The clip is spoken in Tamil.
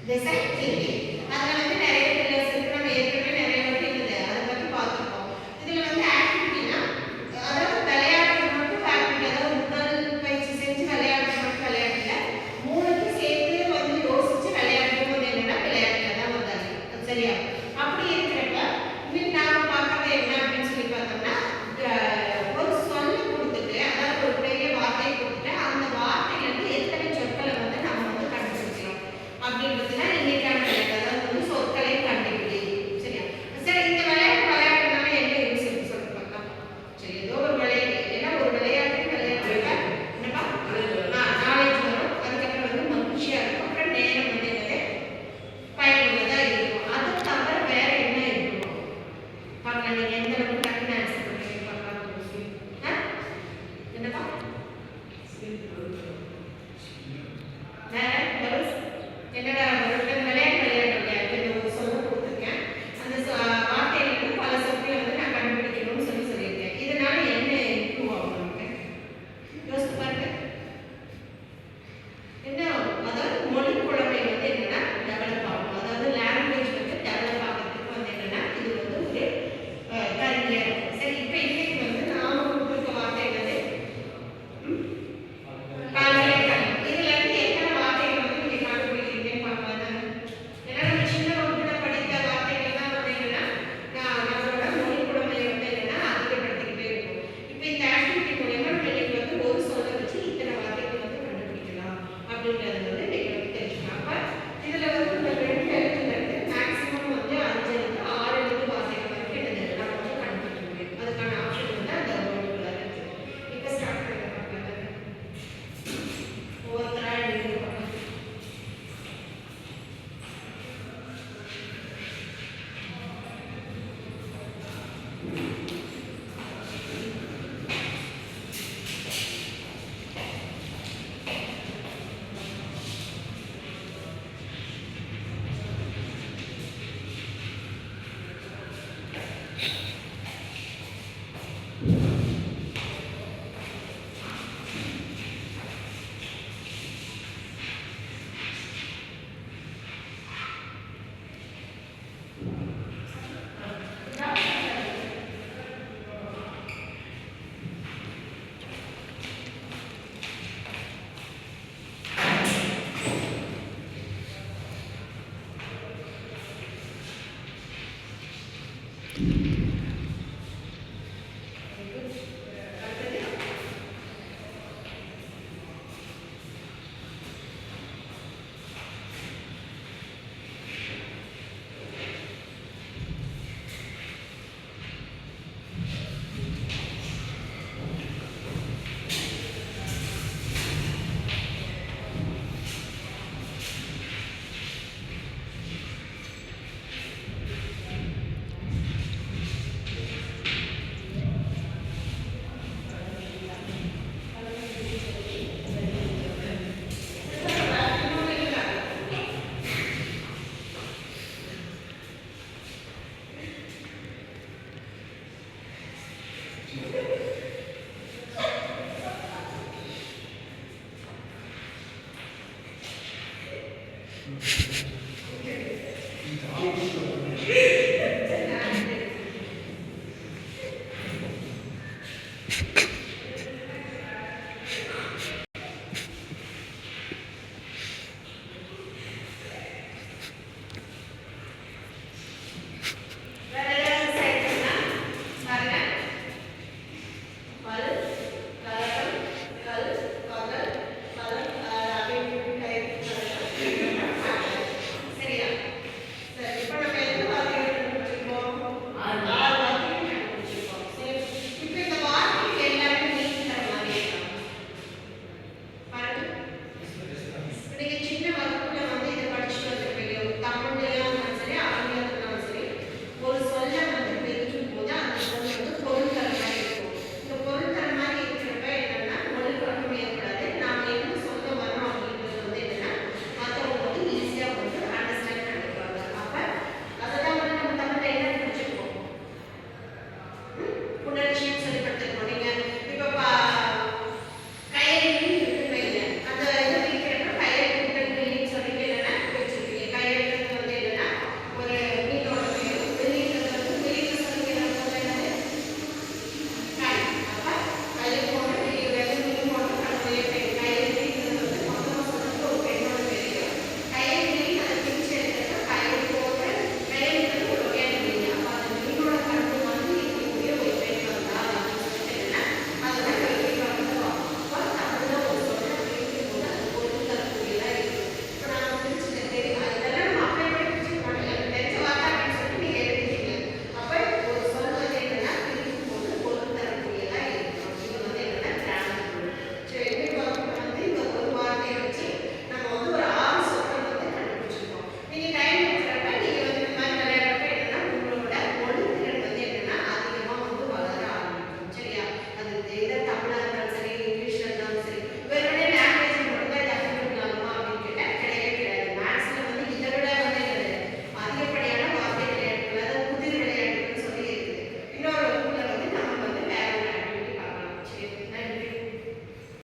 Design thinking. அதில் வந்து நிறைய பில்லர்ஸ் இருக்குது. நம்ம ஏற்கனவே நிறைய வாட்டி அதை பற்றி பார்த்துருக்கோம். இதில் வந்து ஆக்டிவிட்டினா அதாவது விளையாடுறது மட்டும் ஆக்டிவிட்டி, அதாவது உடல் பயிற்சி செஞ்சு விளையாடுறது மட்டும் விளையாடல, மூணுக்கும் சேர்த்து வந்து யோசிச்சு விளையாடுறது வந்து என்னன்னா விளையாட்டுல தான் வந்து அது சரியா. அப்படி இருக்கிறப்ப இன்னைக்கு நாம பார்க்கறது என்ன அப்படின்னு சொல்லி பார்த்தோம்னா ஒரு சொல்ல கொடுத்துட்டு, அதாவது ஒரு பெரிய வார்த்தையை கொடுத்துட்டு அந்த வார்த்தையிலேருந்து எத்தனை சொற்களை வந்து நம்ம வந்து கண்டுபிடிக்கலாம் அப்படின்றது தான் இன்னைக்கான விளையாட்டு. அதாவது வந்து சொற்களை கண்டுபிடி. சரியா? சரி, இந்த விளையாட்டு விளையாடுறதுனால என்ன யூஸ் இருக்கு சொல்லிட்டு பார்க்கலாம். சரி, ஏதோ ஒரு விளையாட்டு, ஏன்னா ஒரு விளையாட்டு விளையாடுறப்ப என்னப்பா நாலேஜ் வரும், அதுக்கப்புறம் வந்து மகிழ்ச்சியா இருக்கும், அப்புறம் நேரம் வந்து என்னது பயனுள்ளதா இருக்கும். அதை தவிர வேற என்ன இருக்கும் பார்க்கலாம். நீங்க எந்த அளவுக்கு டக்குன்னு ஆன்சர் பண்ணுறீங்க பார்க்கலாம். என்னப்பா வேற வருஷம் என்னடா விளையாட்டு விளையாடுறேன் ஒரு சொல்ல கொடுத்துருக்கேன், அந்த வார்த்தையிலிருந்து பல சொற்களை வந்து நான் கண்டுபிடிக்கணும்னு சொல்லியிருக்கேன். இதனால என்ன இம்ப்ரூவ் ஆகும் நமக்கு யோசித்து பாருங்க. என்ன அதாவது மொழி புலமை வந்து என்னன்னா டெவலப் ஆகும். அதாவது லாங்குவேஜ் வந்து டெவலப் ஆகிறதுக்கு வந்து என்னன்னா இது வந்து ஒரு கருவியாக இருக்கும். சரி, இப்போ இன்னைக்கு வந்து நாம கொடுத்துருக்க வார்த்தை என்னது பல்கலைக்கழகம். இதுல இருந்து எத்தனை வார்த்தைகள் வந்து நீங்க கண்டுபிடிக்கிறீங்கன்னு பார்க்கலாம். ஏன்னா நம்ம சின்ன வகுப்புல படித்த வார்த்தைகள் தான் வந்து என்னன்னா நம்மளோட மொழி புலமையை வந்து என்னன்னா அதிகப்படுத்திக்கிட்டே இருக்கும். இப்போ இந்த ஆக்டிவிட்டி மூலமா நம்ம இன்னைக்கு வந்து ஒரு சொல்ல வச்சு இத்தனை வார்த்தைகள் வந்து கண்டுபிடிக்கலாம் அப்படின்றது வந்து இன்னைக்கு வந்து தெரிஞ்சுக்கலாம். அப்ப இதுல வந்து இந்த 2 எழுத்துல இருந்து மேக்ஸிமம் வந்து 5 இருந்து 6 எழுத்து வார்த்தைகள் வரைக்கும் என்னது நம்ம வந்து கண்டுபிடிக்க முடியும். அதுக்கான ஆப்ஷன் வந்து அந்த வேர்டுக்குள்ள இருக்கு. இப்போ ஸ்டார்ட் பண்ண பார்க்கலாம். ஒவ்வொருத்தரா எழுதி பார்க்கலாம்.